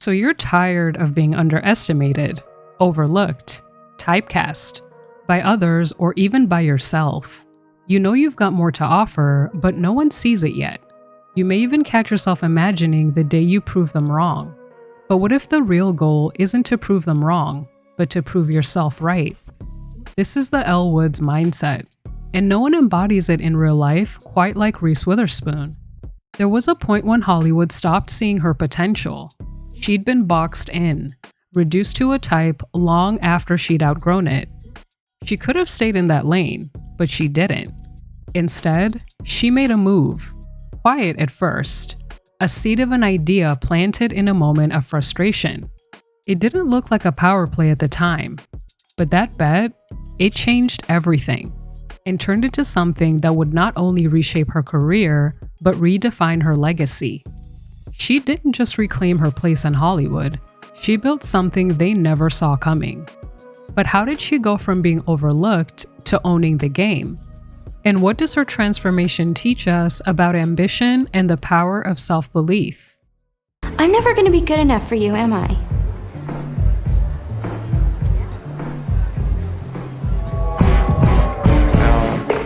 So you're tired of being underestimated, overlooked, typecast, by others or even by yourself. You know you've got more to offer, but no one sees it yet. You may even catch yourself imagining the day you prove them wrong. But what if the real goal isn't to prove them wrong, but to prove yourself right? This is the Elle Woods mindset, and no one embodies it in real life quite like Reese Witherspoon. There was a point when Hollywood stopped seeing her potential. She'd been boxed in, reduced to a type long after she'd outgrown it. She could have stayed in that lane, but she didn't. Instead, she made a move, quiet at first, a seed of an idea planted in a moment of frustration. It didn't look like a power play at the time, but that bet, it changed everything and turned into something that would not only reshape her career, but redefine her legacy. She didn't just reclaim her place in Hollywood, she built something they never saw coming. But how did she go from being overlooked to owning the game? And what does her transformation teach us about ambition and the power of self-belief? I'm never going to be good enough for you, am I?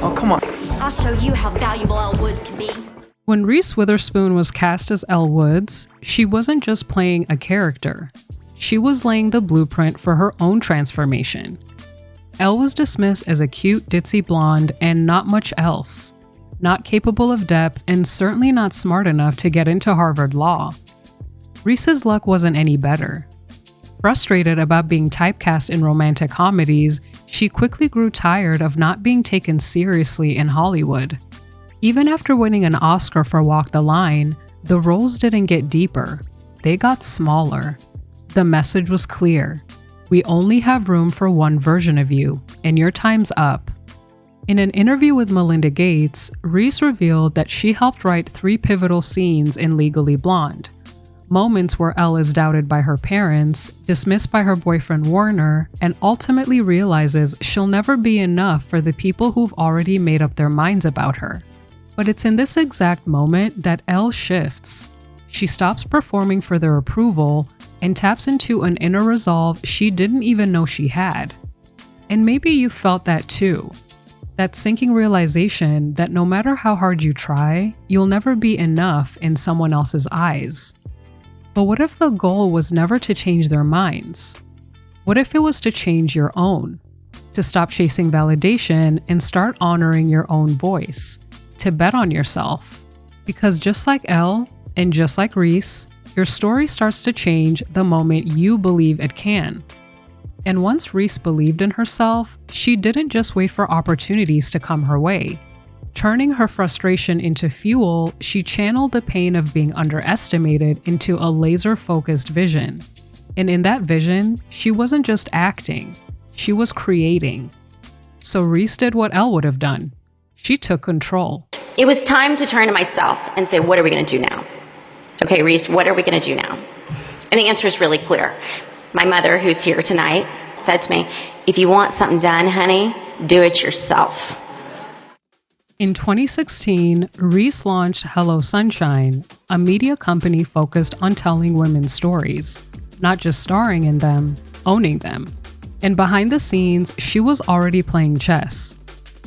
Oh, come on. I'll show you how valuable Elle Woods can be. When Reese Witherspoon was cast as Elle Woods, she wasn't just playing a character. She was laying the blueprint for her own transformation. Elle was dismissed as a cute, ditzy blonde and not much else. Not capable of depth and certainly not smart enough to get into Harvard Law. Reese's luck wasn't any better. Frustrated about being typecast in romantic comedies, she quickly grew tired of not being taken seriously in Hollywood. Even after winning an Oscar for Walk the Line, the roles didn't get deeper. They got smaller. The message was clear. We only have room for one version of you, and your time's up. In an interview with Melinda Gates, Reese revealed that she helped write 3 pivotal scenes in Legally Blonde. Moments where Elle is doubted by her parents, dismissed by her boyfriend Warner, and ultimately realizes she'll never be enough for the people who've already made up their minds about her. But it's in this exact moment that Elle shifts. She stops performing for their approval and taps into an inner resolve she didn't even know she had. And maybe you felt that too. That sinking realization that no matter how hard you try, you'll never be enough in someone else's eyes. But what if the goal was never to change their minds? What if it was to change your own? To stop chasing validation and start honoring your own voice? To bet on yourself? Because just like Elle, and just like Reese, your story starts to change the moment you believe it can. And once Reese believed in herself, she didn't just wait for opportunities to come her way. Turning her frustration into fuel, she channeled the pain of being underestimated into a laser-focused vision. And in that vision, she wasn't just acting, she was creating. So Reese did what Elle would have done. She took control. It was time to turn to myself and say, what are we going to do now? Okay, Reese, what are we going to do now? And the answer is really clear. My mother, who's here tonight, said to me, if you want something done, honey, do it yourself. In 2016, Reese launched Hello Sunshine, a media company focused on telling women's stories, not just starring in them, owning them. And behind the scenes, she was already playing chess.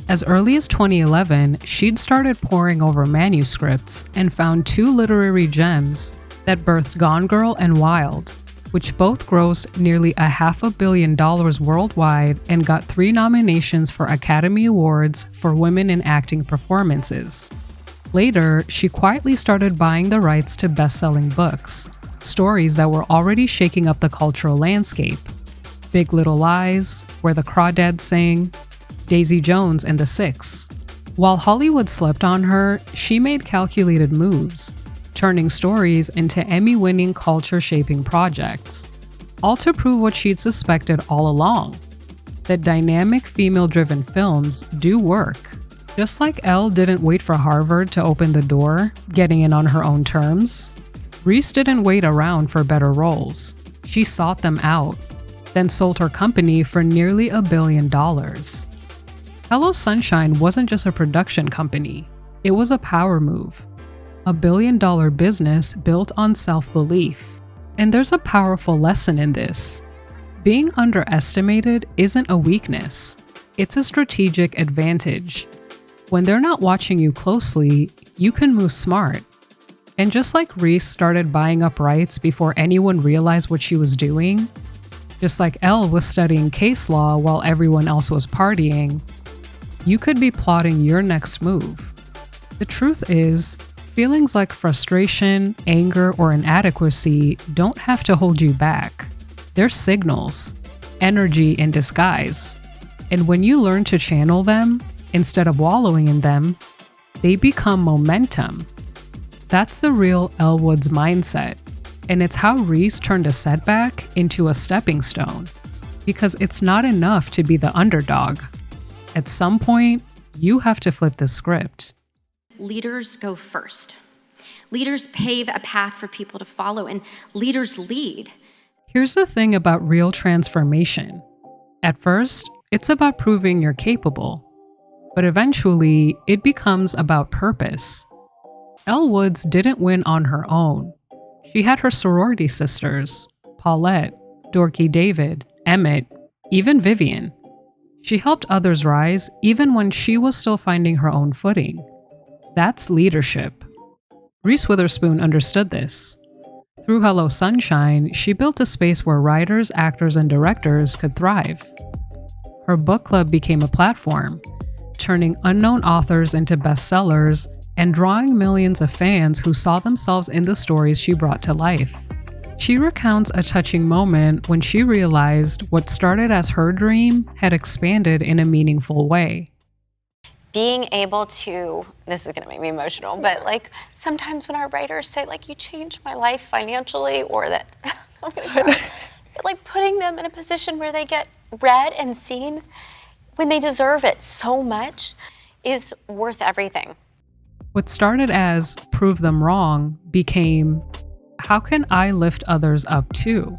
As early as 2011, she'd started poring over manuscripts and found 2 literary gems that birthed Gone Girl and Wild, which both grossed nearly $500 million worldwide and got 3 nominations for Academy Awards for women in acting performances. Later, she quietly started buying the rights to best-selling books, stories that were already shaking up the cultural landscape. Big Little Lies, Where the Crawdads Sing, Daisy Jones and the Six. While Hollywood slept on her, she made calculated moves, turning stories into Emmy-winning culture-shaping projects, all to prove what she'd suspected all along, that dynamic female-driven films do work. Just like Elle didn't wait for Harvard to open the door, getting in on her own terms, Reese didn't wait around for better roles. She sought them out, then sold her company for nearly $1 billion. Hello Sunshine wasn't just a production company, it was a power move. $1 billion business built on self-belief. And there's a powerful lesson in this. Being underestimated isn't a weakness. It's a strategic advantage. When they're not watching you closely, you can move smart. And just like Reese started buying up rights before anyone realized what she was doing, just like Elle was studying case law while everyone else was partying, you could be plotting your next move. The truth is, feelings like frustration, anger, or inadequacy don't have to hold you back. They're signals, energy in disguise. And when you learn to channel them, instead of wallowing in them, they become momentum. That's the real Elle Woods mindset. And it's how Reese turned a setback into a stepping stone. Because it's not enough to be the underdog. At some point, you have to flip the script. Leaders go first. Leaders pave a path for people to follow, and leaders lead. Here's the thing about real transformation. At first, it's about proving you're capable. But eventually, it becomes about purpose. Elle Woods didn't win on her own. She had her sorority sisters, Paulette, Dorky David, Emmett, even Vivian. She helped others rise even when she was still finding her own footing. That's leadership. Reese Witherspoon understood this. Through Hello Sunshine, she built a space where writers, actors, and directors could thrive. Her book club became a platform, turning unknown authors into bestsellers and drawing millions of fans who saw themselves in the stories she brought to life. She recounts a touching moment when she realized what started as her dream had expanded in a meaningful way. Being able to, this is gonna make me emotional, but like sometimes when our writers say like, you changed my life financially, or that, I'm gonna cry. Like putting them in a position where they get read and seen when they deserve it so much is worth everything. What started as prove them wrong became, how can I lift others up too?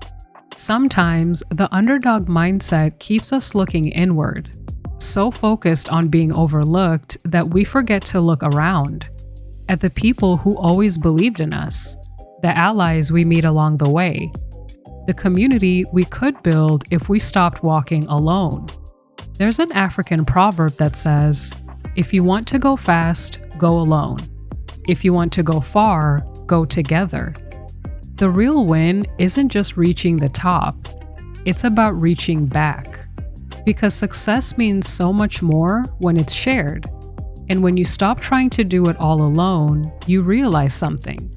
Sometimes the underdog mindset keeps us looking inward, so focused on being overlooked that we forget to look around at the people who always believed in us, the allies we meet along the way, the community we could build if we stopped walking alone. There's an African proverb that says, if you want to go fast, go alone. If you want to go far, go together. The real win isn't just reaching the top, it's about reaching back. Because success means so much more when it's shared. And when you stop trying to do it all alone, you realize something.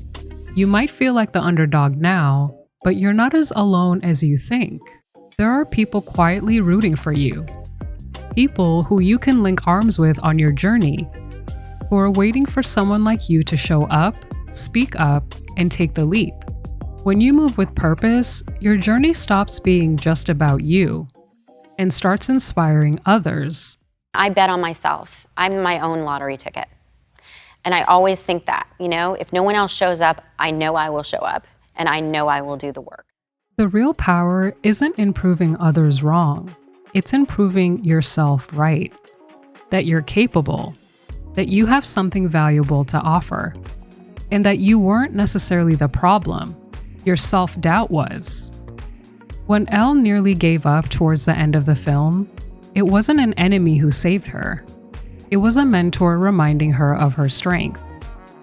You might feel like the underdog now, but you're not as alone as you think. There are people quietly rooting for you. People who you can link arms with on your journey, who are waiting for someone like you to show up, speak up, and take the leap. When you move with purpose, your journey stops being just about you and starts inspiring others. I bet on myself. I'm my own lottery ticket. And I always think that, if no one else shows up, I know I will show up, and I know I will do the work. The real power isn't in proving others wrong. It's in proving yourself right. That you're capable, that you have something valuable to offer, and that you weren't necessarily the problem. Your self-doubt was. When Elle nearly gave up towards the end of the film, it wasn't an enemy who saved her. It was a mentor reminding her of her strength.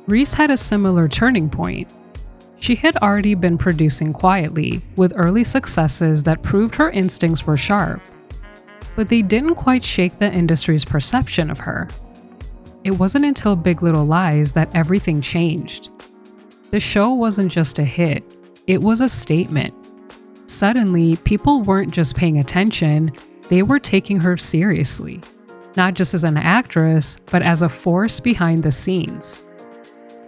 Reese had a similar turning point. She had already been producing quietly, with early successes that proved her instincts were sharp. But they didn't quite shake the industry's perception of her. It wasn't until Big Little Lies that everything changed. The show wasn't just a hit, it was a statement. Suddenly, people weren't just paying attention, they were taking her seriously. Not just as an actress, but as a force behind the scenes.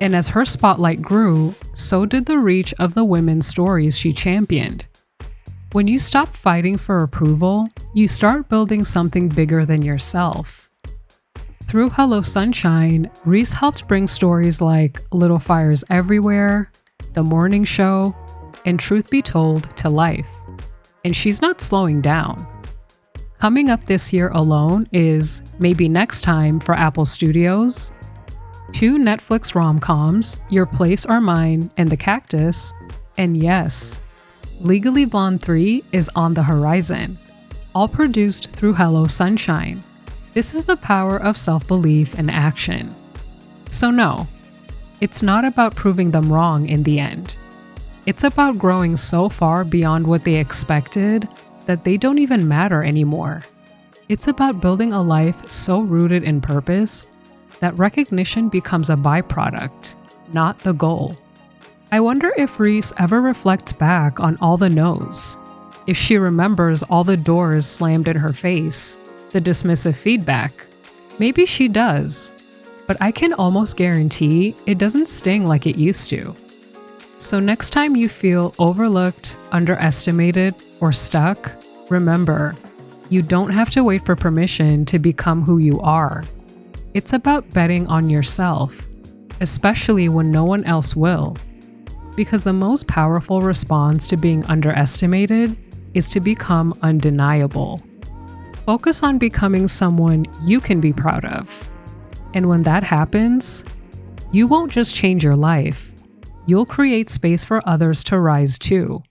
And as her spotlight grew, so did the reach of the women's stories she championed. When you stop fighting for approval, you start building something bigger than yourself. Through Hello Sunshine, Reese helped bring stories like Little Fires Everywhere, The Morning Show, and Truth Be Told to life. And she's not slowing down. Coming up this year alone is Maybe Next Time for Apple Studios, 2 Netflix rom-coms, Your Place or Mine and The Cactus, And yes, Legally Blonde 3 is on the horizon, all produced through Hello Sunshine. This is the power of self-belief and action. So no, it's not about proving them wrong in the end. It's about growing so far beyond what they expected that they don't even matter anymore. It's about building a life so rooted in purpose that recognition becomes a byproduct, not the goal. I wonder if Reese ever reflects back on all the no's, if she remembers all the doors slammed in her face, the dismissive feedback. Maybe she does, but I can almost guarantee it doesn't sting like it used to. So next time you feel overlooked, underestimated, or stuck, remember, you don't have to wait for permission to become who you are. It's about betting on yourself, especially when no one else will. Because the most powerful response to being underestimated is to become undeniable. Focus on becoming someone you can be proud of. And when that happens, you won't just change your life, you'll create space for others to rise too.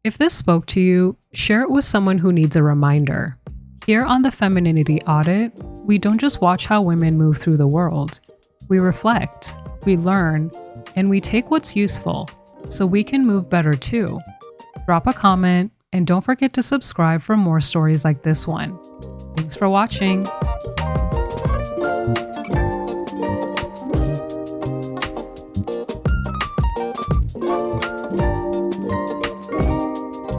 If this spoke to you, share it with someone who needs a reminder. Here on the Femininity Audit, we don't just watch how women move through the world. We reflect, we learn, and we take what's useful so we can move better too. Drop a comment and don't forget to subscribe for more stories like this one. Thanks for watching.